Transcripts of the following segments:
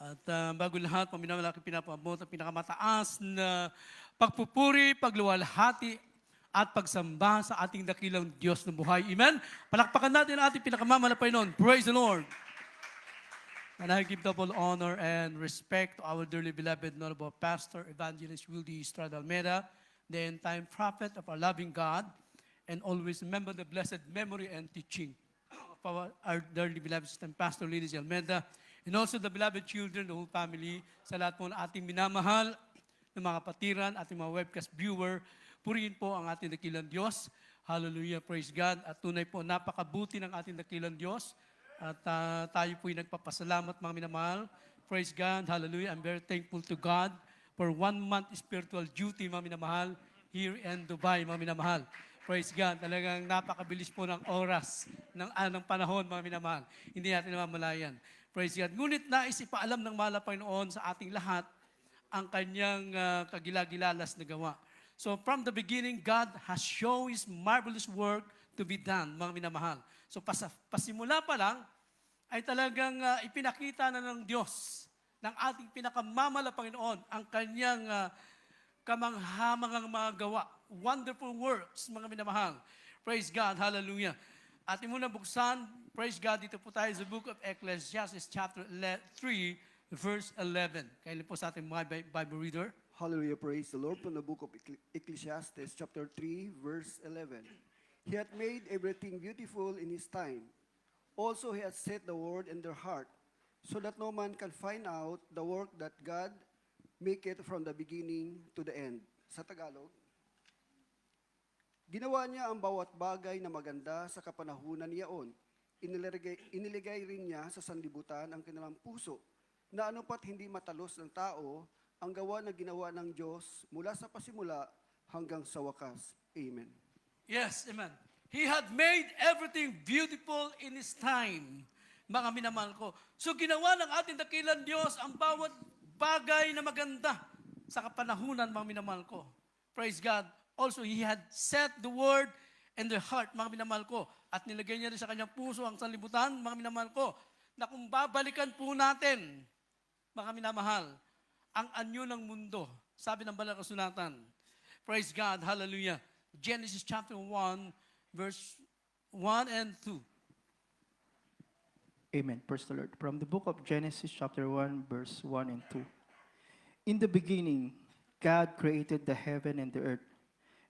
At bago lahat, paminamalaki pinapabot ang pinakamataas na pagpupuri, pagluwalhati, at pagsamba sa ating dakilang Diyos ng buhay. Amen? Palakpakan natin ang ating pinakamamalapay noon. Praise the Lord! And I give double honor and respect to our dearly beloved Honorable Pastor Evangelist Wildy Estrada Almeida, the end-time prophet of our loving God, and always remember the blessed memory and teaching of our dearly beloved Sister Pastor Lindsay Almeida, and also the beloved children, the whole family, sa lahat po ng ating minamahal, ng mga patiran, ating mga webcast viewer, purihin po ang ating dakilang Diyos. Hallelujah, praise God. At tunay po, napakabuti ng ating dakilang Diyos. At tayo po'y nagpapasalamat mga minamahal. Praise God, hallelujah. I'm very thankful to God for 1 month spiritual duty mga minamahal here in Dubai mga minamahal. Praise God, talagang napakabilis po ng oras, ng panahon mga minamahal. Hindi natin namamalayan. Praise God. Ngunit nais ipaalam ng mahal na Panginoon sa ating lahat ang kanyang kagilagilalas na gawa. So from the beginning, God has shown His marvelous work to be done, mga minamahal. So pasimula pa lang, ay talagang ipinakita na ng Diyos, ng ating pinakamamala Panginoon, ang kanyang kamanghamangang mga gawa. Wonderful works, mga minamahal. Praise God, hallelujah. At muna buksan, praise God, dito po tayo sa book of Ecclesiastes chapter 3, verse 11. Kailan po sa ating mga Bible reader? Hallelujah, praise the Lord. From the book of Ecclesiastes, chapter 3, verse 11. He hath made everything beautiful in his time. Also he hath set the word in their heart, so that no man can find out the work that God maketh from the beginning to the end. Sa Tagalog, ginawa niya ang bawat bagay na maganda sa kapanahunan niyaon. Iniligay rin niya sa sanlibutan ang kanilang puso, na anupat hindi matalos ng tao, ang gawa na ginawa ng Diyos mula sa pasimula hanggang sa wakas. Amen. Yes, amen. He had made everything beautiful in His time, mga minamahal ko. So ginawa ng ating dakilang Diyos ang bawat bagay na maganda sa kapanahunan, mga minamahal ko. Praise God. Also, He had set the word in their heart, mga minamahal ko. At nilagay niya rin sa kanyang puso ang sanlibutan, mga minamahal ko, na kung babalikan po natin, mga minamahal, ang anyo ng mundo. Sabi ng banal na kasulatan. Praise God, hallelujah. Genesis chapter 1, verse 1 and 2. Amen. Praise the Lord. From the book of Genesis chapter 1, verse 1 and 2. In the beginning, God created the heaven and the earth.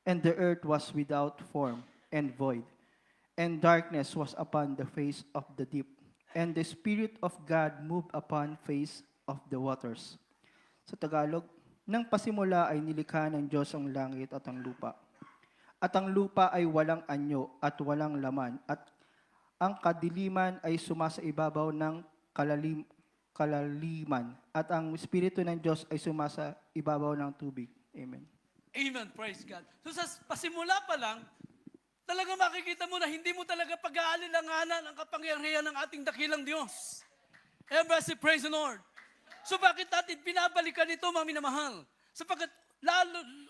And the earth was without form and void. And darkness was upon the face of the deep. And the Spirit of God moved upon face of the waters. Sa Tagalog, nang pasimula ay nilikha ng Diyos ang langit at ang lupa. At ang lupa ay walang anyo at walang laman. At ang kadiliman ay sumasa ibabaw ng kalaliman. At ang Espiritu ng Diyos ay sumasa ibabaw ng tubig. Amen. Amen, praise God. So sa pasimula pa lang, talaga makikita mo na hindi mo talaga pag-aalilanganan ang kapangyarihan ng ating dakilang Diyos. Everybody praise the Lord. So bakit natin binabalikan ito, mga minamahal? Sapagkat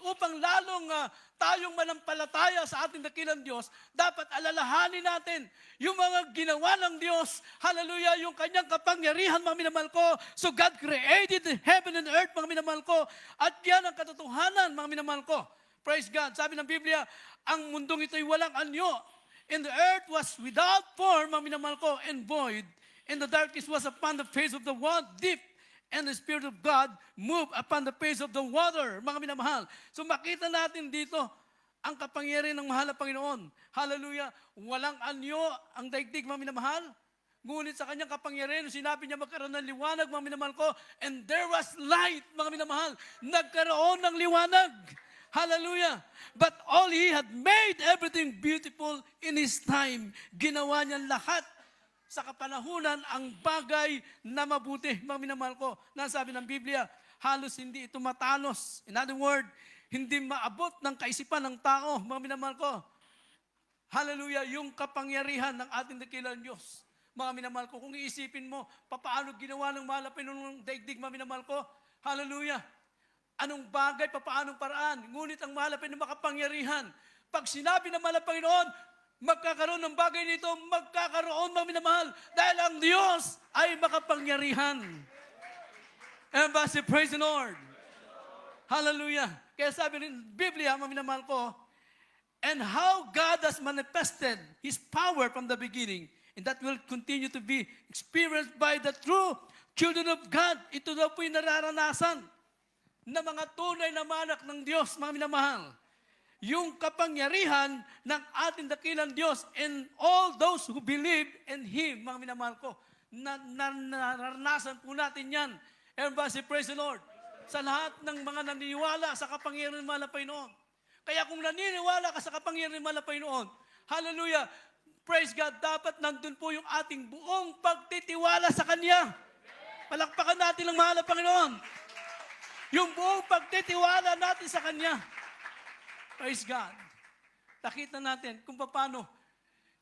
upang lalong tayong manampalataya sa ating dakilang Diyos, dapat alalahanin natin yung mga ginawa ng Diyos. Hallelujah, yung kanyang kapangyarihan, mga minamahal ko. So God created the heaven and earth, mga minamahal ko. At yan ang katotohanan, mga minamahal ko. Praise God. Sabi ng Biblia, ang mundong ito'y walang anyo. And the earth was without form, mga minamahal ko, and void. And the darkness was upon the face of the deep. And the Spirit of God moved upon the face of the water, mga minamahal. So makita natin dito ang kapangyarihan ng mahal na Panginoon. Hallelujah. Walang anyo ang daigdig, mga minamahal. Ngunit sa kanyang kapangyarihan, sinabi niya magkaroon ng liwanag, mga minamahal ko. And there was light, mga minamahal. Nagkaroon ng liwanag. Hallelujah. But all He had made everything beautiful in His time. Ginawa niya lahat sa kapanahunan ang bagay na mabuti, mga minamahal ko. Nasabi ng Biblia, halos hindi ito matalos. In other word, hindi maabot ng kaisipan ng tao, mga minamahal ko. Hallelujah, yung kapangyarihan ng ating dakilang Diyos. Mga minamahal ko, kung iisipin mo, paano ginawa ng mahal na Panginoon ng daigdig, mga minamahal ko. Hallelujah. Anong bagay, paanong paraan. Ngunit ang mahal na Panginoon makapangyarihan. Pag sinabi ng mahal na Panginoon, magkakaroon ng bagay nito, magkakaroon, mga minamahal, dahil ang Diyos ay makapangyarihan. Everybody praise the Lord. Hallelujah. Kaya sabi rin, Biblia, mga minamahal ko, and how God has manifested His power from the beginning, and that will continue to be experienced by the true children of God. Ito daw po yung nararanasan na mga tunay na manak ng Diyos, mga minamahal. Yung kapangyarihan ng ating dakilang Diyos and all those who believe in Him, mga minamahal ko, naranasan po natin yan. Everybody say, praise the Lord. Sa lahat ng mga naniniwala sa kapangyarihan ng mahal na Panginoon. Kaya kung naniniwala ka sa kapangyarihan ng mahal na Panginoon, hallelujah, praise God, dapat nandun po yung ating buong pagtitiwala sa Kanya. Palakpakan natin ang mahal na Panginoon. Yung buong pagtitiwala natin sa Kanya. Praise God. Nakita natin kung paano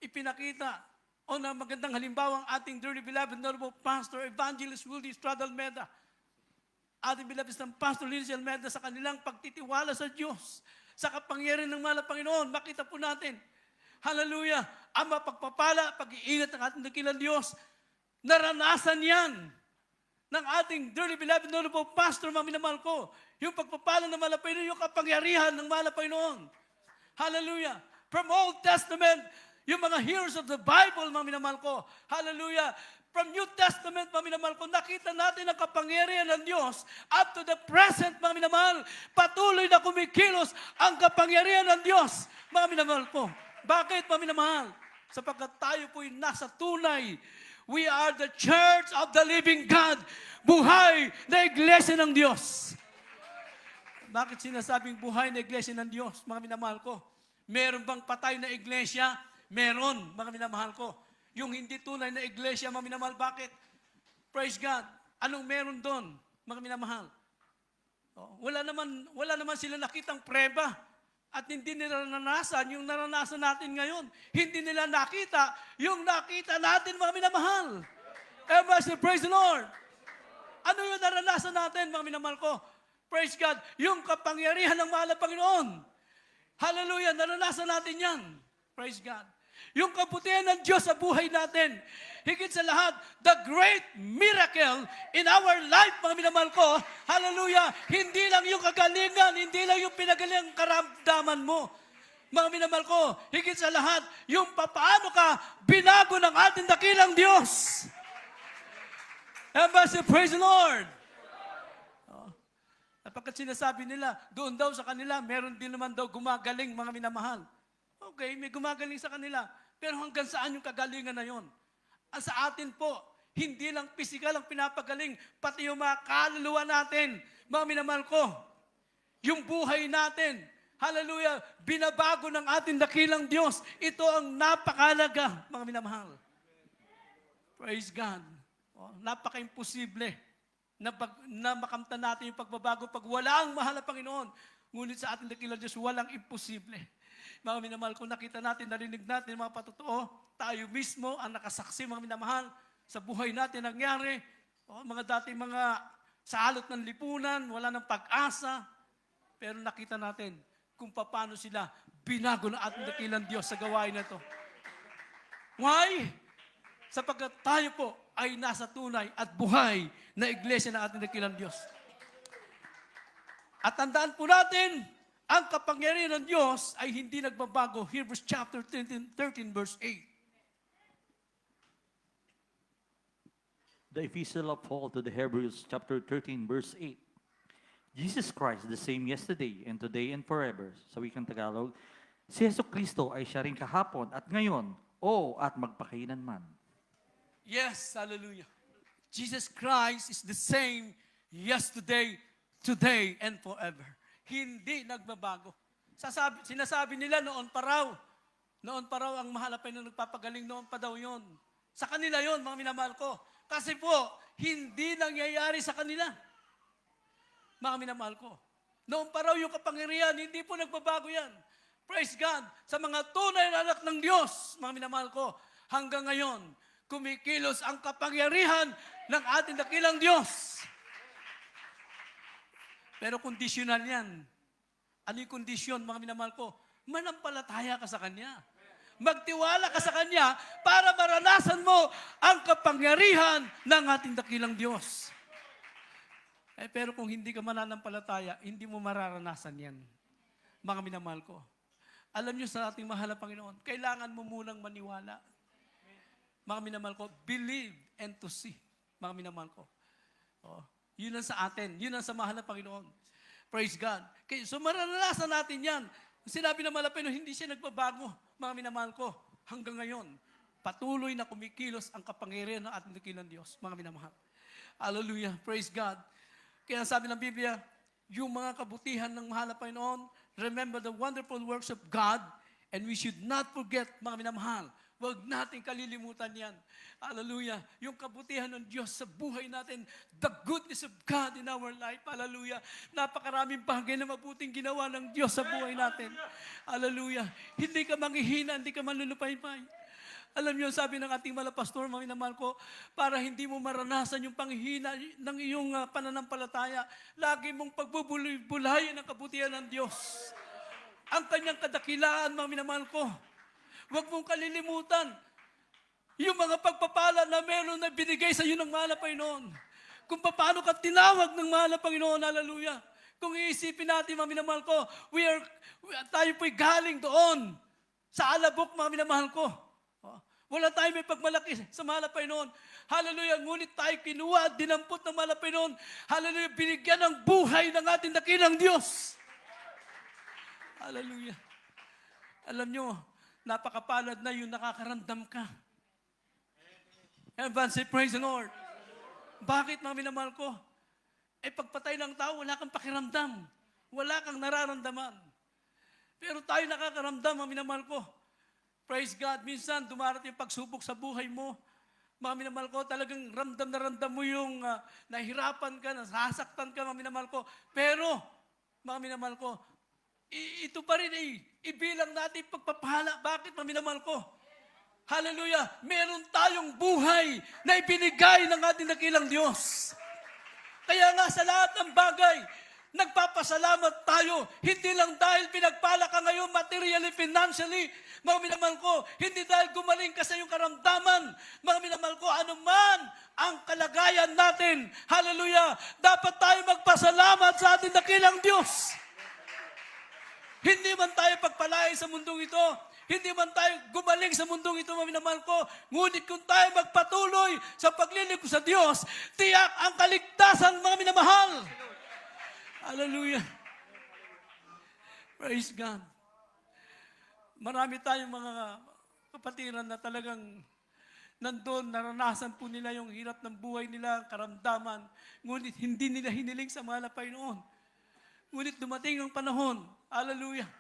ipinakita o na magandang halimbawa ang ating dearly beloved Honorable Pastor Evangelist Willie Estrada Almeda. Ating beloved ng Pastor Lindsay Almeda sa kanilang pagtitiwala sa Diyos, sa kapangyarihan ng mahal na Panginoon. Makita po natin, hallelujah, ang mapagpapala, pag-iingat ng ating dakilang Diyos, naranasan yan ng ating dearly beloved Honorable Pastor, mga minamahal ko, yung pagpapala ng mahal na Panginoon, yung kapangyarihan ng mahal na Panginoon. Hallelujah. From Old Testament, yung mga heroes of the Bible, mga minamahal ko, hallelujah. From New Testament, mga minamahal ko, nakita natin ang kapangyarihan ng Diyos. Up to the present, mga minamahal, patuloy na kumikilos ang kapangyarihan ng Diyos, mga minamahal ko. Bakit, mga minamahal? Sapagkat tayo po'y nasa tunay. We are the church of the living God. Buhay na iglesia ng Diyos. Bakit sinasabing buhay na iglesia ng Diyos, mga minamahal ko? Meron bang patay na iglesia? Meron, mga minamahal ko. Yung hindi tunay na iglesia, mga minamahal, bakit? Praise God. Anong meron doon, mga minamahal? Wala naman sila nakitang preba at hindi nila naranasan yung naranasan natin ngayon. Hindi nila nakita yung nakita natin, mga minamahal. Everybody, praise the Lord. Ano yung naranasan natin, mga minamahal ko? Praise God. Yung kapangyarihan ng mahal na Panginoon. Hallelujah. Naranasan natin yan. Praise God. Yung kabutihan ng Diyos sa buhay natin. Higit sa lahat, the great miracle in our life, mga minamahal ko, hallelujah, hindi lang yung kagalingan, hindi lang yung pinagaling karamdaman mo. Mga minamahal ko, higit sa lahat, yung papaano ka binago ng ating dakilang Diyos. Everybody say, praise the Lord. Napagkat sinasabi nila, doon daw sa kanila, meron din naman daw gumagaling, mga minamahal. Okay, may gumagaling sa kanila. Pero hanggang saan yung kagalingan na yon? Sa atin po, hindi lang physical ang pinapagaling, pati yung mga kaluluwa natin, mga minamahal ko. Yung buhay natin, hallelujah, binabago ng ating dakilang Diyos. Ito ang napakalaga, mga minamahal. Praise God. Napaka-imposible na makamtan natin yung pagbabago pag wala ang mahal na Panginoon. Ngunit sa ating dakilang Diyos, walang imposible. Mga minamahal, kung nakita natin, narinig natin, mga patotoo, tayo mismo ang nakasaksi, mga minamahal, sa buhay natin nangyari. Mga dating mga salot ng lipunan, wala ng pag-asa. Pero nakita natin kung paano sila binago ng ating dakilang Diyos sa gawain na ito. Why? Sapagkat tayo po ay nasa tunay at buhay na iglesia ng ating dakilang Diyos. At tandaan po natin, ang kapangyarihan ng Diyos ay hindi nagbabago. Hebrews chapter 13 verse 8. The epistle of Paul to the Hebrews chapter 13 verse 8. Jesus Christ, the same yesterday and today and forever. Sa wikang Tagalog, si Jesucristo ay siya rin kahapon at ngayon, at magpakailanman. Yes, hallelujah. Jesus Christ is the same yesterday, today, and forever. Hindi nagbabago. Sinasabi nila noon pa raw ang mahal na Panginoon nagpapagaling, noon pa daw yon. Sa kanila yon, mga minamahal ko. Kasi po, hindi nangyayari sa kanila. Mga minamahal ko. Noon pa raw yung kapangyarihan, hindi po nagbabago yan. Praise God. Sa mga tunay na anak ng Diyos, mga minamahal ko, hanggang ngayon, kumikilos ang kapangyarihan ng ating dakilang Diyos. Pero conditional yan. Ano yung kondisyon, mga minamahal ko? Manampalataya ka sa Kanya. Magtiwala ka sa Kanya para maranasan mo ang kapangyarihan ng ating dakilang Diyos. Pero kung hindi ka mananampalataya, hindi mo mararanasan yan. Mga minamahal ko. Alam niyo sa ating mahal na Panginoon, kailangan mo munang maniwala. Mga minamahal ko, believe and to see. Mga minamahal ko. Oh, yun ang sa atin. Yun ang sa mahal na Panginoon. Praise God. So mararanasan natin yan. Sinabi ng Malapino, hindi siya nagbabago. Mga minamahal ko, hanggang ngayon, patuloy na kumikilos ang kapangyarihan ng ating dakilang Diyos. Mga minamahal. Hallelujah. Praise God. Kaya sabi ng Biblia, yung mga kabutihan ng mahal na Panginoon, remember the wonderful works of God, and we should not forget, mga minamahal, huwag natin kalilimutan yan. Hallelujah. Yung kabutihan ng Diyos sa buhay natin, the goodness of God in our life. Hallelujah. Napakaraming bagay na mabuting ginawa ng Diyos sa buhay natin. Hallelujah. Hindi ka manghihina, hindi ka manlulupay-pay. Alam niyo, sabi ng ating mga pastor, mga minamahal ko, para hindi mo maranasan yung panghihina ng iyong pananampalataya, lagi mong pagbubulayin ang kabutihan ng Diyos. Ang kanyang kadakilaan, mga minamahal ko. Huwag mong kalilimutan yung mga pagpapala na meron na binigay sa iyo ng mahal na Panginoon. Kung paano ka tinawag ng mahal na Panginoon, hallelujah. Kung iisipin natin, mga minamahal ko, tayo po'y galing doon sa alabok, mga minamahal ko. Wala tayo may pagmalaki sa mahal na Panginoon. Hallelujah. Ngunit tayo kinuha at dinampot ng mahal na Panginoon. Hallelujah. Binigyan ng buhay ng ating dakilang Diyos. Hallelujah. Alam nyo, napakapalad na yung nakakaramdam ka. Everyone say, praise the Lord. Bakit, mga minamahal ko? Pagpatay ng tao, wala kang pakiramdam. Wala kang nararamdaman. Pero tayo nakakaramdam, mga minamahal ko. Praise God. Minsan, dumarating yung pagsubok sa buhay mo. Mga minamahal ko, talagang ramdam na ramdam mo yung nahihirapan ka, nasasaktan ka, mga minamahal ko. Pero, mga minamahal ko, ito pa rin ibilang natin pagpapahala. Bakit, mga minamahal ko? Hallelujah! Meron tayong buhay na ibinigay ng ating dakilang Diyos. Kaya nga sa lahat ng bagay, nagpapasalamat tayo. Hindi lang dahil pinagpala ka ngayon materially, financially, mga minamahal ko, hindi dahil gumaling ka sa iyong karamdaman, mga minamahal ko, anuman ang kalagayan natin, hallelujah, dapat tayo magpasalamat sa ating dakilang Diyos. Hindi man tayo pagpalain sa mundong ito, hindi man tayo gumaling sa mundong ito, mga minamahal ko, ngunit kung tayo magpatuloy sa paglilingkod sa Diyos, tiyak ang kaligtasan, mga minamahal. Hallelujah. Praise God. Marami tayong mga kapatiran na talagang nandun, naranasan po nila yung hirap ng buhay nila, karamdaman, ngunit hindi nila hiniling sa mahal na Panginoon. Ngunit dumating ang panahon, hallelujah,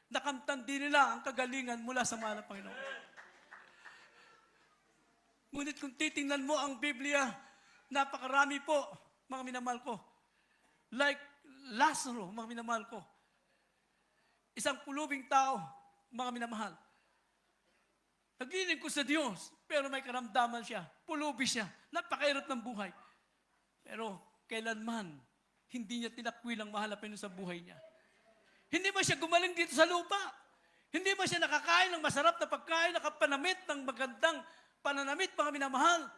nakamtan din nila ang kagalingan mula sa mahal na Panginoon. Ngunit kung titingnan mo ang Biblia, napakarami po, mga minamahal ko. Like Lazaro, mga minamahal ko. Isang pulubing tao, mga minamahal. Naglilingkod sa Diyos, pero may karamdaman siya. Pulubi siya. Napakahirap ng buhay. Pero kailanman, hindi niya tinakwil ang mahal na Panginoon sa buhay niya. Hindi man siya gumaling dito sa lupa. Hindi man siya nakakain ng masarap na pagkain, nakapanamit ng magandang pananamit, mga minamahal.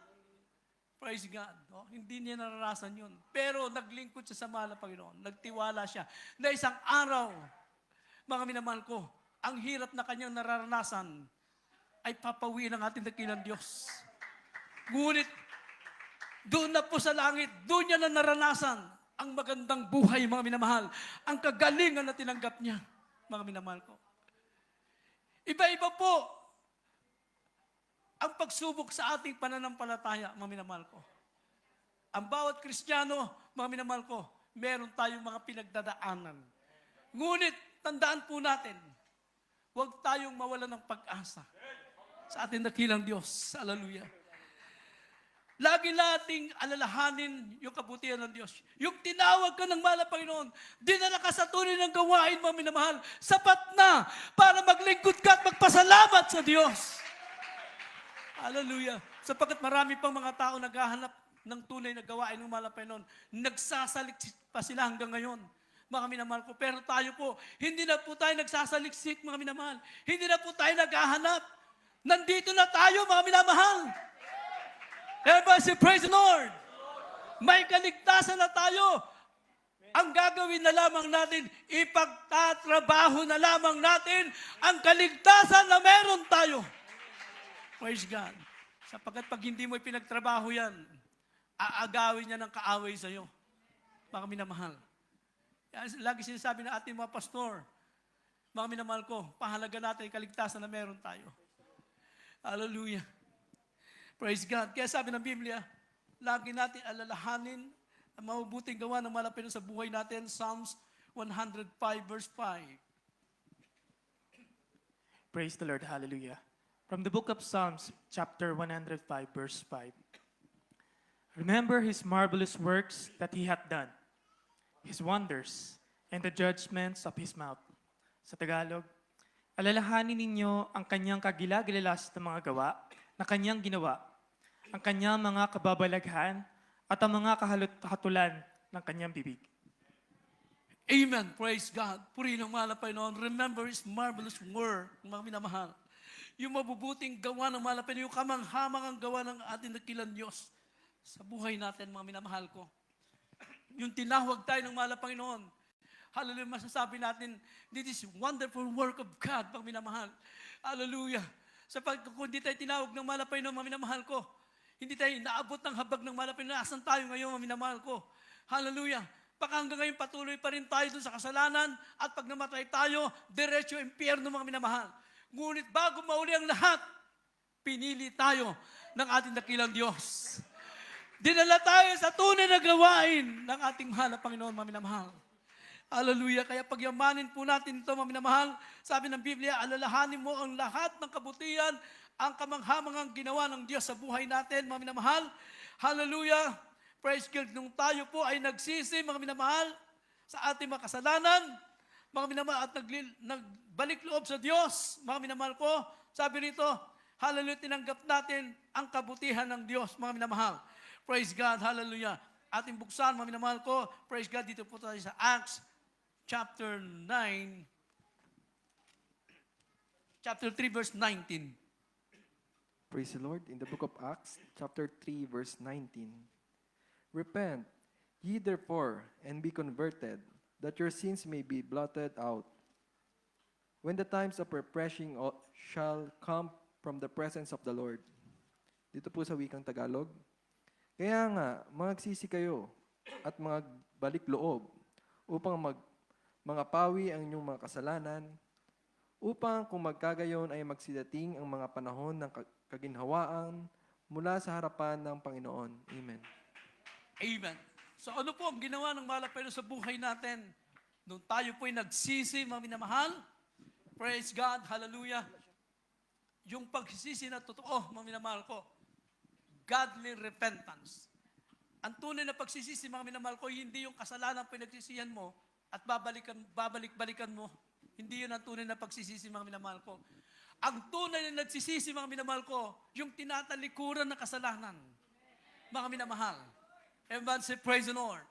Praise God. No? Hindi niya naranasan yun. Pero naglingkod siya sa mahal na Panginoon. Nagtiwala siya na isang araw, mga minamahal ko, ang hirap na kanyang nararanasan ay papawi ng ating dakilang Diyos. Ngunit, doon na po sa langit, doon niya na naranasan ang magandang buhay, mga minamahal. Ang kagalingan na tinanggap niya, mga minamahal ko. Iba-iba po ang pagsubok sa ating pananampalataya, mga minamahal ko. Ang bawat Kristiyano, mga minamahal ko, meron tayong mga pinagdadaanan. Ngunit, tandaan po natin, huwag tayong mawalan ng pag-asa sa ating dakilang Diyos. Hallelujah. Lagi nating alalahanin yung kabutihan ng Diyos. Yung tinawag ka ng mahal na Panginoon, dinala ka sa tunay ng gawain, mga minamahal, sapat na para maglingkod ka at magpasalamat sa Diyos. Hallelujah. Sapagkat marami pang mga tao naghahanap ng tunay na gawain ng mahal na Panginoon. Nagsasaliksik pa sila hanggang ngayon, mga minamahal ko. Pero tayo po, hindi na po tayo nagsasaliksik, mga minamahal. Hindi na po tayo naghahanap. Nandito na tayo, mga minamahal. Everybody say, praise the Lord. May kaligtasan na tayo. Ang gagawin na lamang natin, ipagtatrabaho na lamang natin ang kaligtasan na meron tayo. Praise God. Sapagkat pag hindi mo ipinagtrabaho yan, aagawin niya ng kaaway sa iyo. Mga minamahal. Yan, lagi sinasabi ng ating mga pastor, mga minamahal ko, pahalaga natin yung kaligtasan na meron tayo. Hallelujah. Praise God. Kaya sabi ng Biblia, lagi natin alalahanin ang mabubuting gawa ng malapit sa buhay natin. Psalms 105 verse 5. Praise the Lord. Hallelujah. From the book of Psalms, chapter 105, verse 5. Remember his marvelous works that he hath done, his wonders, and the judgments of his mouth. Sa Tagalog, alalahanin ninyo ang kanyang kagilagilalas na mga gawa na kanyang ginawa, ang kanyang mga kababalaghan at ang mga kahatulan ng kanyang bibig. Amen. Praise God. Purihin ang mahal na Panginoon. Remember His marvelous word, mga minamahal. Yung mabubuting gawa ng mahal na Panginoon, yung kamanghamangang gawa ng ating dakilang Diyos sa buhay natin, mga minamahal ko. Yung tinawag tayo ng mahal na Panginoon. Hallelujah, masasabi natin, this is wonderful work of God, mga minamahal. Hallelujah. Sapagkat kung hindi tayo tinawag ng mahal na Panginoon, mga minamahal ko, hindi tayo naabot ng habag ng mahal na Panginoon. Asan tayo ngayon, mga minamahal ko? Hallelujah. Baka hanggang ngayon patuloy pa rin tayo dun sa kasalanan at pag namatay tayo, diretso impyerno, mga minamahal. Ngunit bago mauli ang lahat, pinili tayo ng ating dakilang Diyos. Dinala tayo sa tunay na gawain ng ating mahal na Panginoon, mga minamahal. Hallelujah. Kaya pagyamanin po natin ito, mga minamahal. Sabi ng Biblia, alalahanin mo ang lahat ng kabutihan, ang kamanghamangang ginawa ng Diyos sa buhay natin, mga minamahal. Hallelujah. Praise God. Nung tayo po ay nagsisi, mga minamahal, sa ating mga kasalanan, mga minamahal, at nagbalik loob sa Diyos, mga minamahal ko, sabi rito, hallelujah, tinanggap natin ang kabutihan ng Diyos, mga minamahal. Praise God. Hallelujah. Ating buksan, mga minamahal ko, praise God, dito po tayo sa Acts chapter 9, chapter 3, verse 19. Praise the Lord. In the book of Acts, chapter 3, verse 19. Repent, ye therefore, and be converted, that your sins may be blotted out. When the times of refreshing shall come from the presence of the Lord. Dito po sa wikang Tagalog. Kaya nga, magsisi kayo at magbalik loob upang mga pawi ang inyong mga kasalanan, upang kung magkagayon ay magsidating ang mga panahon ng kaginhawaan mula sa harapan ng Panginoon. Amen. Amen. So ano po ang ginawa ng mahal na Panginoon sa buhay natin? Nung tayo po ay nagsisi, mga minamahal, praise God, hallelujah. Yung pagsisisi na totoo, mga minamahal ko, godly repentance. Ang tunay na pagsisisi, mga minamahal ko, hindi yung kasalanan pinagsisihan mo at babalik-balikan mo. Hindi yun ang tunay na pagsisisi, mga minamahal ko. Ang tunay na nagsisisi, mga minamahal ko, yung tinatalikuran ng kasalanan. Mga minamahal. Everyone say, praise the Lord.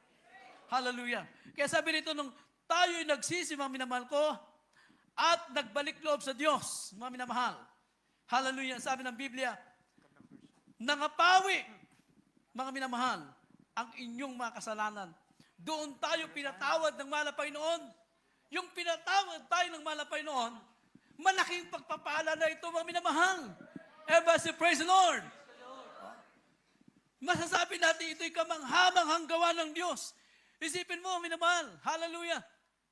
Hallelujah. Kaya sabi rito, nung tayo'y nagsisi, mga minamahal ko, at nagbalik loob sa Diyos, mga minamahal. Hallelujah. Sabi ng Biblia, nangapawi, mga minamahal, ang inyong mga kasalanan. Doon tayo pinatawad ng mahal na Panginoon. Yung pinatawad tayo ng mahal na Panginoon, malaking pagpapala na ito, mga minamahal. Everybody say, praise the Lord. Masasabi natin ito'y kamanghamanghang gawa ng Diyos. Isipin mo, minamahal, hallelujah.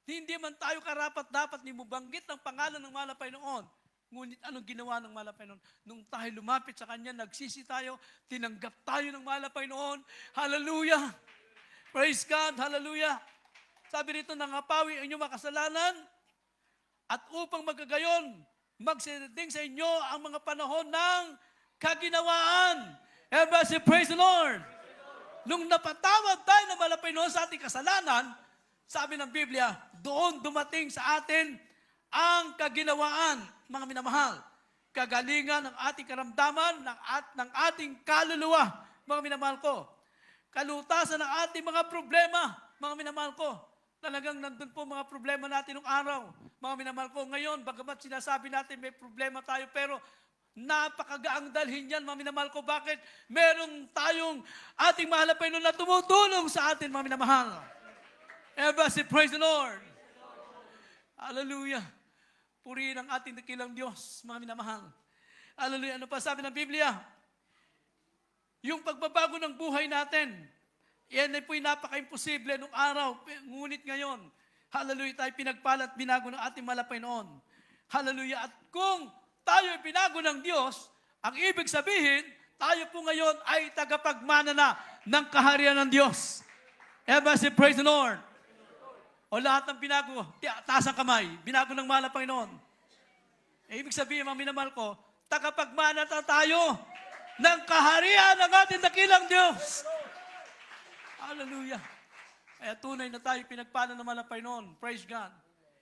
Hindi man tayo karapat-dapat ni mo banggit ang pangalan ng mahal na Panginoon. Ngunit anong ginawa ng mahal na Panginoon? Nung tayo lumapit sa Kanya, nagsisi tayo, tinanggap tayo ng mahal na Panginoon. Hallelujah. Praise God, hallelujah. Sabi rito, nangapawi ang inyong mga kasalanan at upang magkagayon, magsidating sa inyo ang mga panahon ng kaginawaan. Everybody say, praise the Lord. Nung napatawad tayo ng mahal na Panginoon sa ating kasalanan, sabi ng Biblia, doon dumating sa atin ang kaginawaan, mga minamahal. Kagalingan ng ating karamdaman, ng ating kaluluwa, mga minamahal ko. Kalutasan ng ating mga problema, mga minamahal ko. Talagang nandun po mga problema natin nung araw. Mga minamahal ko, ngayon, bagamat sinasabi natin may problema tayo, pero Napakagaang dalhin yan, mga minamahal ko. Bakit? Meron tayong ating mahal na Panginoon na tumutulong sa atin, mga minamahal. Everybody, praise the Lord. Hallelujah. Purihin ang ating dakilang Diyos, mga minamahal. Hallelujah. Ano pa sabi ng Biblia? Yung pagbabago ng buhay natin, yan ay po'y napaka-imposible nung araw. Ngunit ngayon, hallelujah, tayo pinagpala at binago ng ating malapay noon. Hallelujah. At kung tayo ay binago ng Diyos, ang ibig sabihin, tayo po ngayon ay tagapagmana na ng kaharian ng Diyos. Everybody say, praise the Lord. O lahat ng binago, taas ang kamay, binago ng mahal na Panginoon. Ibig sabihin, mga minamahal ko, tagapagmana na tayo ng kaharian ng ating dakilang Diyos. Hallelujah. Kaya tunay na tayo pinagpala ng mahal na Panginoon. Praise God.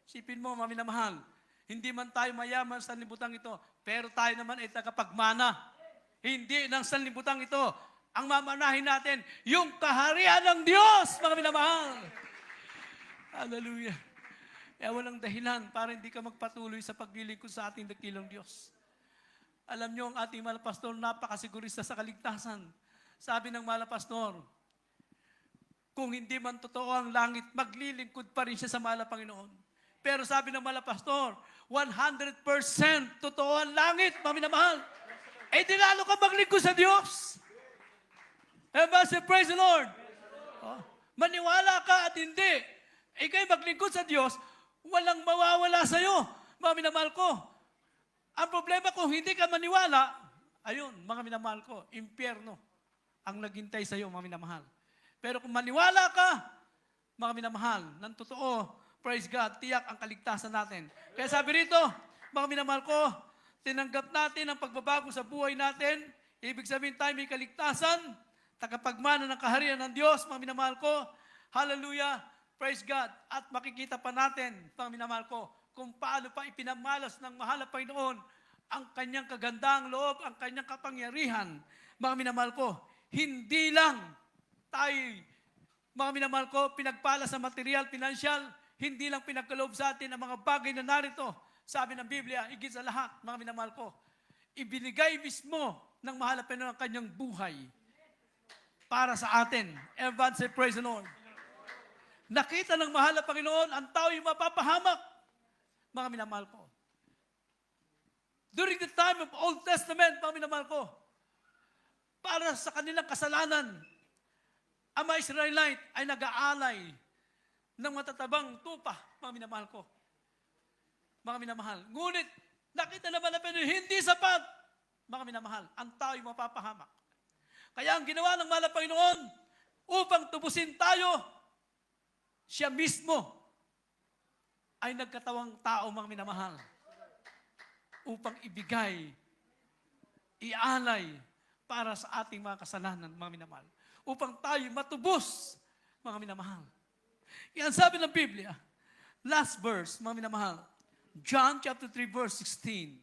Isipin mo, mga minamahal, hindi man tayo mayaman sa sanlibutan ito, pero tayo naman ay tagapagmana. Hindi ng sanlibutan ito. Ang mamanahin natin, yung kaharian ng Diyos, mga minamahal. Hallelujah. Kaya walang dahilan para hindi ka magpatuloy sa paglilingkod sa ating dakilang Diyos. Alam niyo, ang ating mahal na pastor, napakasigurista sa kaligtasan. Sabi ng mahal na pastor, kung hindi man totoo ang langit, maglilingkod pa rin siya sa mahal na Panginoon. Pero sabi ng mahal na pastor, 100% totoo ang langit, mga minamahal. Eh, di lalo ka maglingkod sa Diyos. Everybody, praise the Lord. Oh, maniwala ka at hindi. Ika'y maglingkod sa Diyos, walang mawawala sa'yo, mga minamahal ko. Ang problema kung hindi ka maniwala, ayun, mga minamahal ko, impyerno ang naghintay sa'yo, mga minamahal. Pero kung maniwala ka, mga minamahal, ng totoo, praise God, tiyak ang kaligtasan natin. Kaya sabi rito, mga minamahal ko, tinanggap natin ang pagbabago sa buhay natin. Ibig sabihin tayo may kaligtasan, tagapagmana ng kaharian ng Diyos, mga minamahal ko. Hallelujah, praise God. At makikita pa natin, mga minamahal ko, kung paano pa ipinamalas ng mahal na Panginoon ang kanyang kagandang loob, ang kanyang kapangyarihan. Mga minamahal ko, hindi lang tayo, mga minamahal ko, pinagpala sa material, financial, hindi lang pinagkaloob sa atin ang mga bagay na narito. Sabi ng Biblia, higit sa lahat, mga minamahal ko, ibinigay mismo ng mahal na Panginoon ang kanyang buhay para sa atin. Everyone say, praise the Lord. Nakita ng mahal na Panginoon, ang tao yung mapapahamak. Mga minamahal ko. During the time of Old Testament, mga minamahal ko, para sa kanilang kasalanan, ang mga Israelite ay nag-aalay ng matatabang tupa, mga minamahal ko. Mga minamahal. Ngunit, nakita naman na hindi sapat, mga minamahal. Ang tao yung mapapahamak. Kaya ang ginawa ng mahal na Panginoon, upang tubusin tayo, siya mismo ay nagkatawang tao, mga minamahal, upang ibigay, ialay para sa ating mga kasalanan, mga minamahal. Upang tayo matubos, mga minamahal. Yan sabi ng Biblia, last verse, mga minamahal, John chapter 3, verse 16.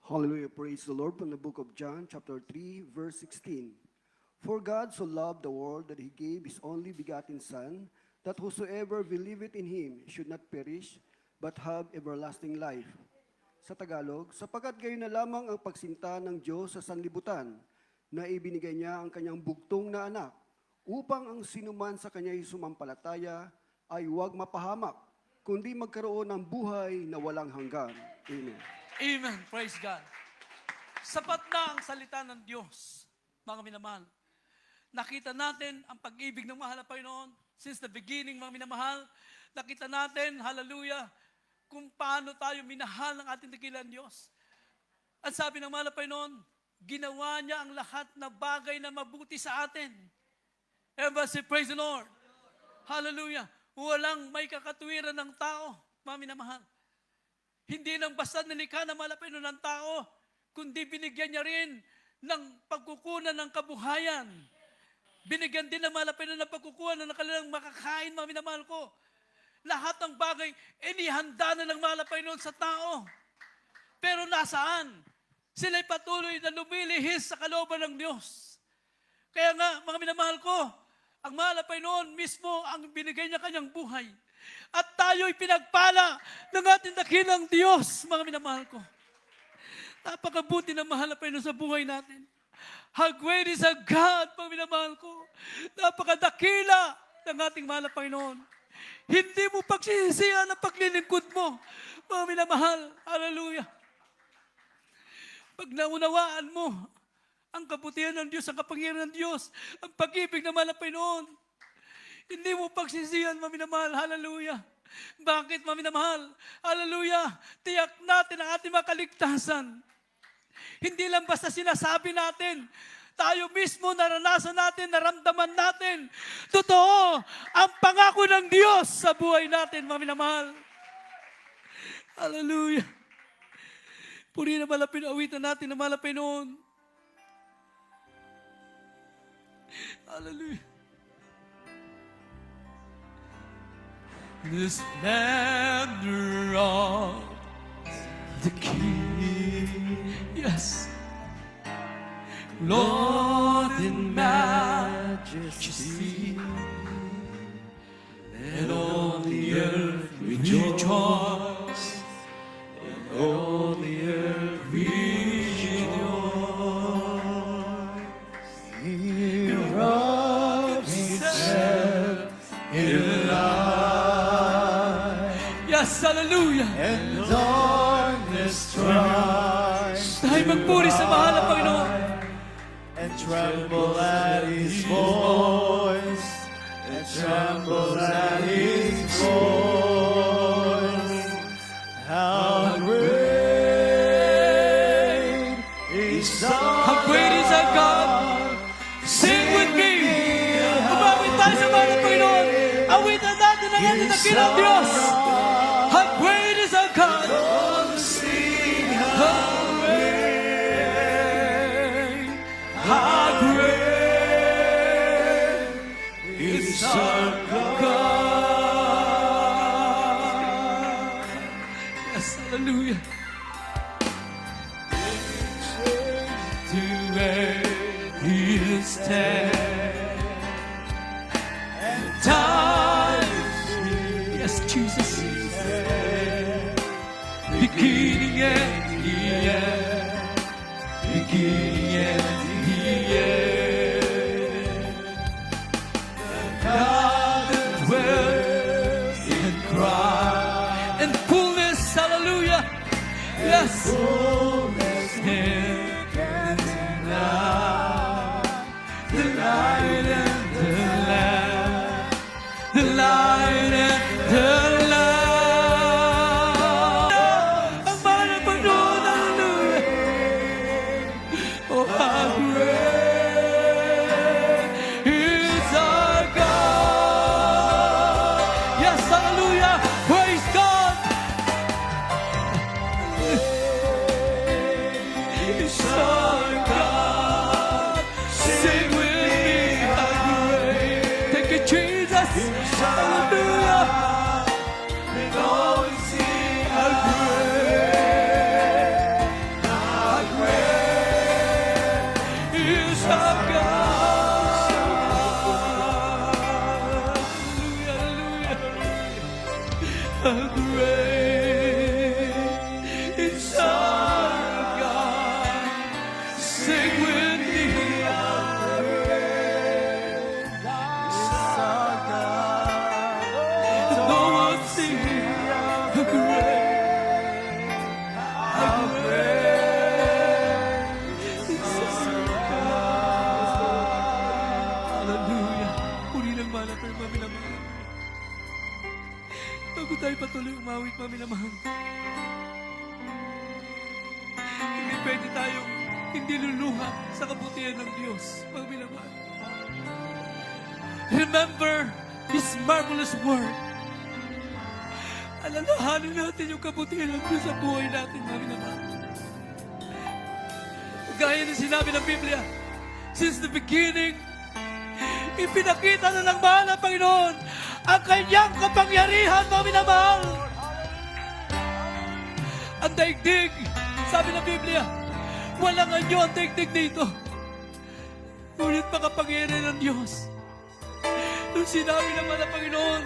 Hallelujah, praise the Lord, from the book of John, chapter 3, verse 16. For God so loved the world that He gave His only begotten Son, that whosoever believeth in Him should not perish, but have everlasting life. Sa Tagalog, sapagkat gayon na lamang ang pagsinta ng Diyos sa sanlibutan, na ibinigay niya ang kanyang bugtong na anak, upang ang sinuman sa kanya'y sumampalataya ay huwag mapahamak, kundi magkaroon ng buhay na walang hanggan. Amen. Amen. Praise God. Sapat na ang salita ng Diyos, mga minamahal. Nakita natin ang pag-ibig ng mahal na Panginoon since the beginning, mga minamahal. Nakita natin, hallelujah, kung paano tayo minahal ng ating dakilang Diyos. At sabi ng mahal na Panginoon, ginawa niya ang lahat na bagay na mabuti sa atin. Everybody say, praise the Lord. Hallelujah. Walang may kakatuwiran ng tao, mga minamahal. Hindi lang basta nilikha ng mahal na Panginoon ng tao, kundi binigyan niya rin ng pagkukunan ng kabuhayan. Binigyan din ng mahal na Panginoon ng pagkukunan ng kanilang makakain, mga minamahal ko. Lahat ng bagay, inihanda na ng mahal na Panginoon sa tao. Pero nasaan? Sila'y patuloy na lumilihis sa kalooban ng Diyos. Kaya nga, mga minamahal ko, ang mahal na Panginoon mismo ang binigay niya kanyang buhay. At tayo'y pinagpala ng ating dakilang Diyos, mga minamahal ko. Napakabuti na mahal na Panginoon sa buhay natin. How great is our God, mga minamahal ko. Napakadakila ng ating mahal na Panginoon. Hindi mo pagsisisihan ang paglilingkod mo, mga minamahal. Hallelujah. Pag naunawaan mo ang kabutihan ng Diyos, ang kapangyarihan ng Diyos, ang pag-ibig ng mahal na Panginoon, hindi mo pagsisihan, mga minamahal. Hallelujah. Bakit, mga minamahal? Hallelujah. Tiyak natin ang ating mga kaligtasan. Hindi lang basta sinasabi natin. Tayo mismo naranasan natin, naramdaman natin. Totoo, ang pangako ng Diyos sa buhay natin, mga minamahal. Hallelujah. Puri na malapin, awitan natin na malapin noon. Hallelujah. The splendor of the King. Yes. Lord in majesty, and all the earth rejoice, and all the earth rejoice. He robes himself in light. Yes, hallelujah. And darkness tries. Tayo magpuri sa mahal na Panginoon. And tremble at his voice, and tremble at his voice. How great is How great is our God? Sing with me. Umawit tayo sa mahal na Panginoon. Awitan natin ang ating dakilang Diyos. How great is our God? How great is our God? Yes, hallelujah. To where He is stand and time. Yes, Jesus. Beginning and the end. Beginning and the end. The God that dwells in Christ and fullness, hallelujah. Yes. Fullness in the light and the lamb. The light and the lamb. Ang mahal na Panginoon, hallelujah. Oh, how great is our God. Yes, hallelujah. Praise God. It's our God. Sing with me, how great. Thank you, Jesus. Hallelujah. And always sing how great. How great is our God. Hallelujah, hallelujah. How great is our God. Sing with me, how great is our God. No one sing how great, how great is our God. Hallelujah. Puri ng mana, pero mami naman. Bago tayo patuloy umawit, mami naman. Hindi pwede tayong hindi luluha sa kabutihan ng Diyos, mami naman. Remember His marvelous work. Alalahanin natin yung kabutihan ng Diyos sa buhay natin, mami naman. Gaya ng sinabi ng Biblia, since the beginning, ipinakita na ng mahal na Panginoon ang kanyang kapangyarihan, mga minamahal. Ang daigdig, sabi ng Biblia, walang anyo ang daigdig dito. Ngunit makapangyarihan ng Diyos. Nung sinabi ng mahal na Panginoon,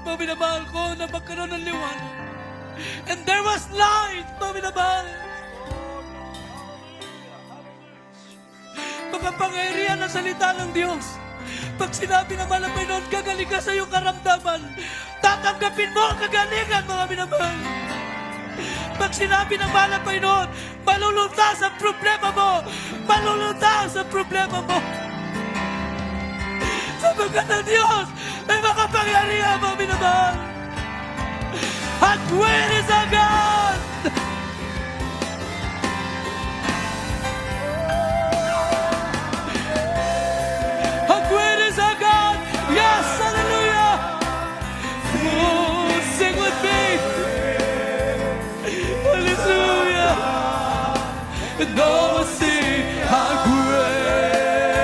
mga minamahal ko, na magkaroon ng liwanag. And there was light, mga minamahal. kapangyarihan ng salita ng Diyos. Pag sinabi ng mahal na Panginoon, gagaling ka sa iyong karamdaman, tatanggapin mo ang kagalingan, mga minamahal. Pag sinabi ng mahal na Panginoon, maluluntas ang problema mo, maluluntas ang problema mo. Sapagkat ang Diyos ay makapangyarihan, mga minamahal. At great is our God! How great is our God! Yes, hallelujah! Oh, sing with me! Hallelujah! And all will sing, how great,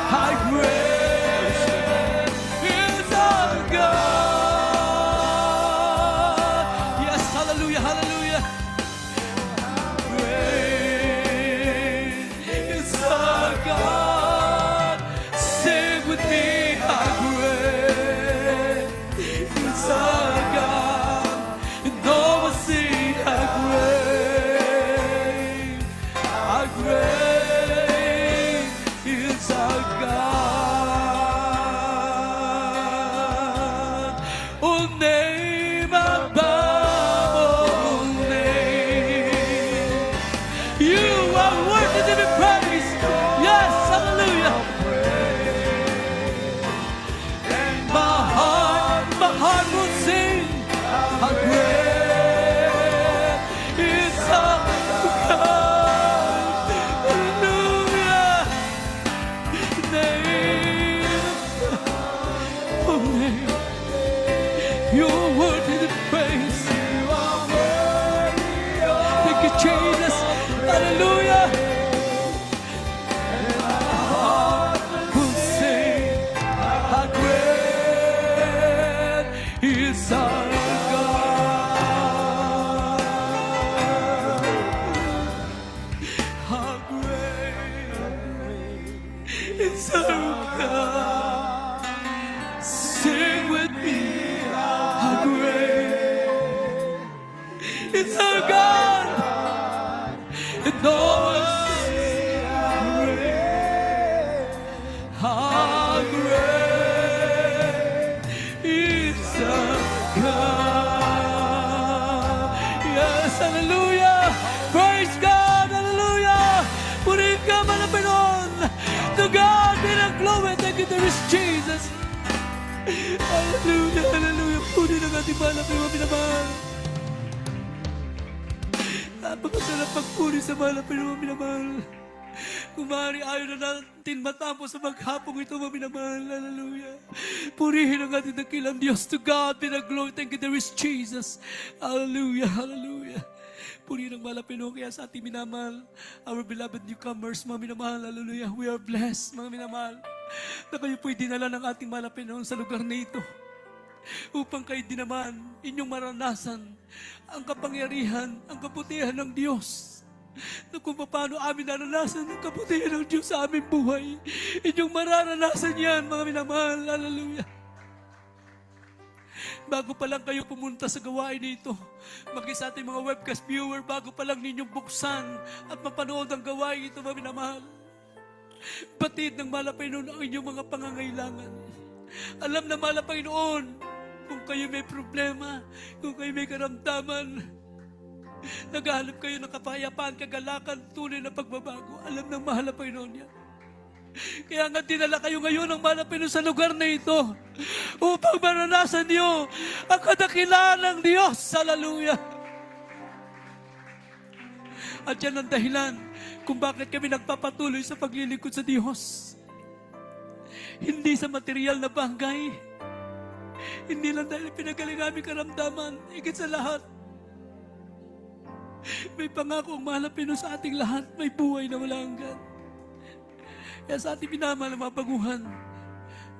how great is our God! Yes, hallelujah, hallelujah! Great is our God! Sing with me, how great is our God! And all will sing, how great is our God. Oh, name above all names. You are worthy to be praised. Yes, hallelujah. My heart will sing. How great is our God. Hallelujah. Name, oh name. You are worthy to be praised. Thank you, Jesus. Hallelujah. Will sing, how great is our God. How great is our God. Sing with me, how great is our God. And all will sing, how great is our God. Yes, hallelujah. Praise God, hallelujah. Purihin ka, mahal na Panginoon. To God be the glory. Thank you, there is Jesus. Hallelujah, hallelujah. Purihin ang ating mahal na Panginoon, minamahal. Napakasarap pagpuri sa mahal na Panginoon, minamahal. Kung maaari, ayaw na natin matapos sa maghapong ito, mga minamahal. Hallelujah. Purihin ang ating dakilang Diyos. To God be the glory. Thank you, there is Jesus. Hallelujah, hallelujah. Purihin ang mahal na Panginoon. Kaya sa ating minamahal, our beloved newcomers, mga minamahal, hallelujah. We are blessed, mga minamahal, na kayo po'y dinala ng ating mahal na Panginoon sa lugar na ito, upang kayo din naman inyong maranasan ang kapangyarihan, ang kabutihan ng Diyos. Na kung paano amin naranasan ang kabutihan ng Diyos sa aming buhay, inyong mararanasan yan, mga minamahal. Hallelujah. Bago pa lang kayo pumunta sa gawain nito, maging sa ating mga webcast viewer, bago pa lang ninyong buksan at mapanood ang gawain ito, mga minamahal, batid ng mahal na Panginoon ang inyong mga pangangailangan. Alam na mahal na Panginoon, kung kayo may problema, kung kayo may karamdaman, naghahanap kayo ng kapayapaan, kagalakan, tunay na pagbabago. Alam ng mahal na Panginoon yan. Kaya nga dinala kayo ngayon ng mahal na Panginoon sa lugar na ito upang maranasan niyo ang kadakilaan ng Diyos. Hallelujah. At yan ang dahilan kung bakit kami nagpapatuloy sa paglilingkod sa Diyos. Hindi sa material na bagay. Hindi lang dahil pinagaling aming karamdaman. Higit sa lahat, may pangako ang mahal na Panginoon sa ating lahat. May buhay na wala hanggan. Kaya sa ating minamahal na mga baguhan,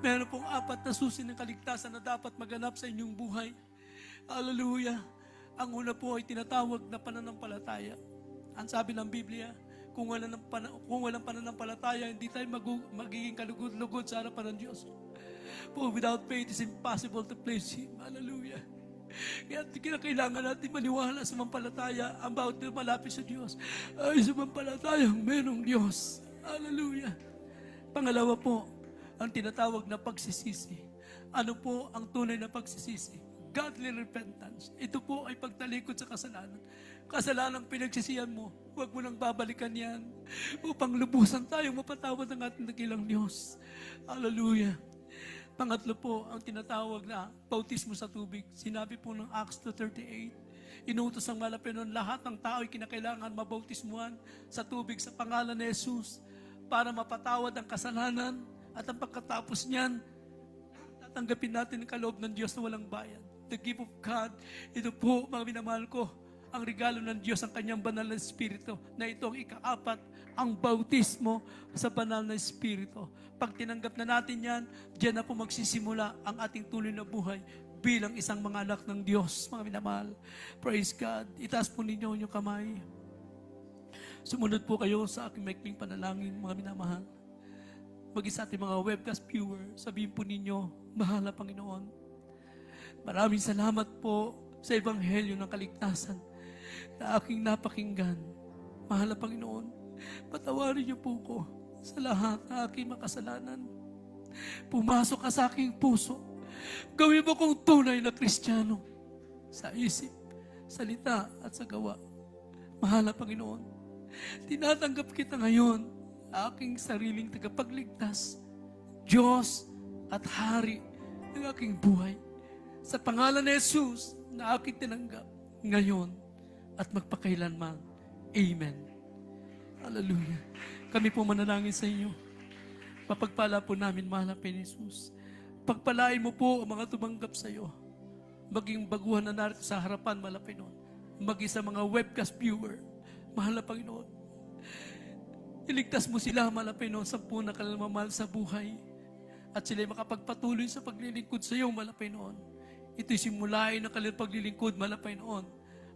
meron pong 4 na susi ng kaligtasan na dapat maganap sa inyong buhay. Hallelujah. Ang una po ay tinatawag na pananampalataya. Ang sabi ng Biblia, kung walang pananampalataya, hindi tayo magiging kalugod-lugod sa harapan ng Diyos. For without faith, it's impossible to please Him. Hallelujah. Kaya kailangan natin maniwala sa mampalataya ang bawat malapit sa Diyos ay sa mampalatayang merong Diyos. Hallelujah. Pangalawa po, ang tinatawag na pagsisisi. Ano po ang tunay na pagsisisi? Godly repentance. Ito po ay pagtalikod sa kasalanan. Kasalanang pinagsisihan mo, huwag mo nang babalikan yan upang lubusan tayong mapatawad ng ating dakilang Diyos. Hallelujah. Pangatlo po, ang tinatawag na bautismo sa tubig. Sinabi po ng Acts 2:38, inutos ng Malapinon, lahat ng tao ay kinakailangan mabautismuhan sa tubig sa pangalan ni Jesus para mapatawad ang kasalanan at ang pagkatapos niyan, tatanggapin natin ang kaloob ng Diyos na walang bayad. The gift of God. Ito po, mga minamahal ko, ang regalo ng Diyos, ang kanyang banal na Espiritu, na ito ang ikaapat, ang bautismo sa banal na Espiritu. Pag tinanggap na natin yan, diyan na po magsisimula ang ating tuloy na buhay bilang isang mga anak ng Diyos, mga minamahal. Praise God. Itaas po ninyo yung kamay. Sumunod po kayo sa aking maikling panalangin, mga minamahal. Maging sa ating mga webcast viewer, sabihin po ninyo, mahal na Panginoon, maraming salamat po sa Ebanghelyo ng Kaligtasan na aking napakinggan. Mahal na Panginoon, patawarin niyo po ko sa lahat na aking makasalanan. Pumasok ka sa aking puso. Gawin mo kong tunay na Kristiyano sa isip, salita at sa gawa. Mahal na Panginoon, tinatanggap kita ngayon, aking sariling tagapagligtas, Diyos at Hari ng aking buhay. Sa pangalan ni Jesus na aking tinanggap ngayon at magpakailanman. Amen. Hallelujah. Kami po manalangin sa inyo. Papagpala po namin, mahal na Jesus. Pagpalain mo po ang mga tumanggap sa iyo. Maging baguhan na narito sa harapan, mahal na Panginoon. Maging sa mga webcast viewer, mahal na Panginoon. Iligtas mo sila, mahal na Panginoon, sa punang kalamamahal sa buhay. At sila makapagpatuloy sa paglilingkod sa iyo, mahal na Panginoon. Ito'y simulain ng kanilang paglilingkod, mahal na Panginoon,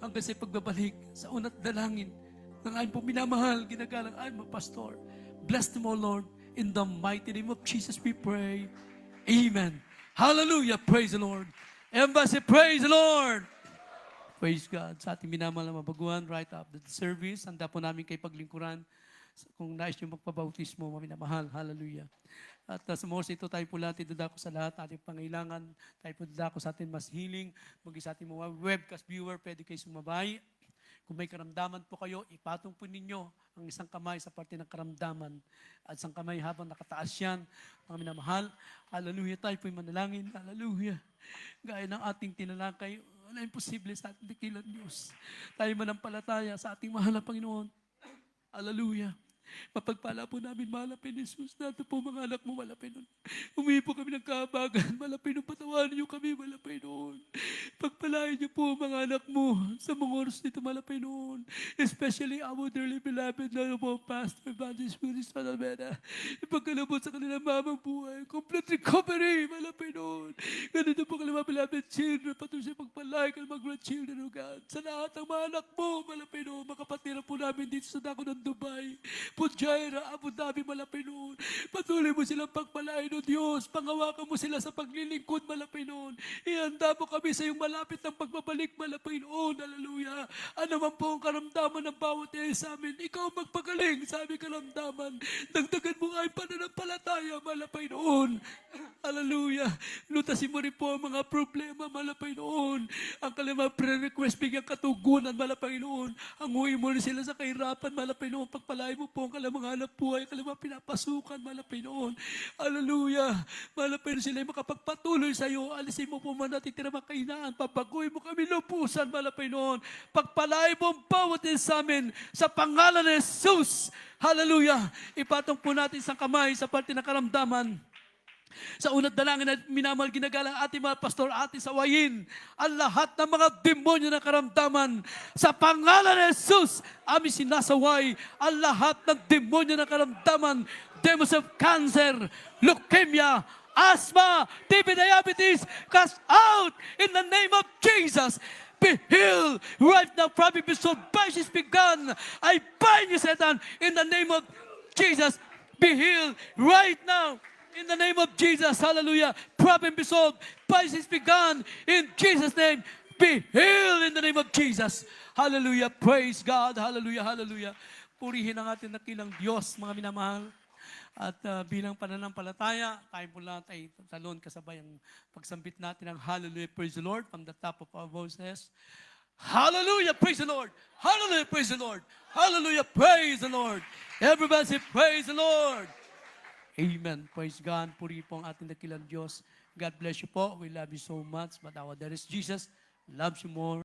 hanggang sa pagbabalik sa unat dalangin ng ayon po minamahal, ginagalang ayon mga pastor. Bless them, O Lord. In the mighty name of Jesus we pray. Amen. Hallelujah. Praise the Lord. Embassy, praise the Lord. Praise God. Sa ating minamahal na mabaguhan, right after the service, handa po namin kay paglingkuran. Kung nais nyo magpabautismo, maminamahal. Hallelujah. At sa mga ito, tayo po lahat idadako sa lahat ating pangailangan. Tayo po idadako sa ating mas healing. Maging sa ating mga webcast viewer, pwede kayo sumabay. Kung may karamdaman po kayo, ipatong po ninyo ang isang kamay sa parte ng karamdaman. At isang kamay habang nakataas yan, mga minamahal. Hallelujah, tayo po'y manalangin. Hallelujah. Gaya ng ating tinalakay, wala imposible sa ating dakilang Diyos. Tayo manampalataya sa ating mahal na Panginoon. Hallelujah. Mapagpala po namin, malapin ni Jesus. Nato po mga anak mo, malapin nun. Humingi po kami ng kahabagan, malapin nun. Patawarin niyo kami, malapin nun. Pagpalain niyo po mga anak mo sa mga oras nito, malapin nun. Especially our dearly beloved na po, Pastor Evangelist Willis Palamena. Ipagkalabot sa kanilang mamang buhay. Complete recovery, malapin nun. Ganito po kanilang mga beloved children, patuloy siya pagpalain ka ng mga grandchildren, O God. Sa lahat ng mga anak mo, malapin nun. Makapatira po namin dito sa dako ng Dubai. Pujaira, Abu Dhabi, malapin noon. Patuloy mo silang pagpalain o Diyos. Pangawakan mo sila sa paglilingkod, malapin noon. Ihanda mo kami sa iyong malapit ng pagbabalik, malapin noon. Hallelujah. Ano man po ang karamdaman ng bawat isa sa amin, ikaw magpagaling sa aming karamdaman. Dagdagan mo ay pananampalataya, malapin noon. Hallelujah. Lutasin mo rin po ang mga problema, malapin noon. Ang kalimang pre-request, bigyan katugunan, malapin noon. Ang huwi mo rin sila sa kahirapan, malapin noon. Pagpalain mo po ang kalamang hanap buhay, kalamang pinapasukan, malapin noon. Hallelujah. Malapin sila makapagpatuloy sa iyo. Alisin mo po man natitira mga kahinaan. Pabaguhin mo kami lupusan, malapin noon. Pagpalain mo ang bawat isa sa amin sa pangalan ni Jesus. Hallelujah. Ipatong po natin sa kamay sa parte ng karamdaman. Sa unat dalangin na minamahal ginagalang ating mga pastor, ating sawayin ang lahat ng mga demonyo na karamdaman. Sa pangalan ni Jesus, aming sinasaway ang lahat ng demonyo na karamdaman. Demons of cancer, leukemia, asthma, TB, diabetes, cast out in the name of Jesus. Be healed right now. Probably be so is begun. I bind you, Satan, in the name of Jesus. Be healed right now. In the name of Jesus, hallelujah. Problem be solved. Vice is begun. In Jesus' name, be healed in the name of Jesus. Hallelujah. Praise God. Hallelujah. Hallelujah. purihin ang ating dakilang Diyos, mga minamahal. At bilang pananampalataya, tayo po lahat ay talon kasabay ang pagsambit natin ng Hallelujah, praise the Lord, from the top of our voices. Hallelujah, praise the Lord. Hallelujah, praise the Lord. Hallelujah, praise the Lord. Everybody say, praise the Lord. Amen. Praise God. Puri po ang ating dakilang Diyos. God bless you po. We love you so much. But our dearest Jesus loves you more.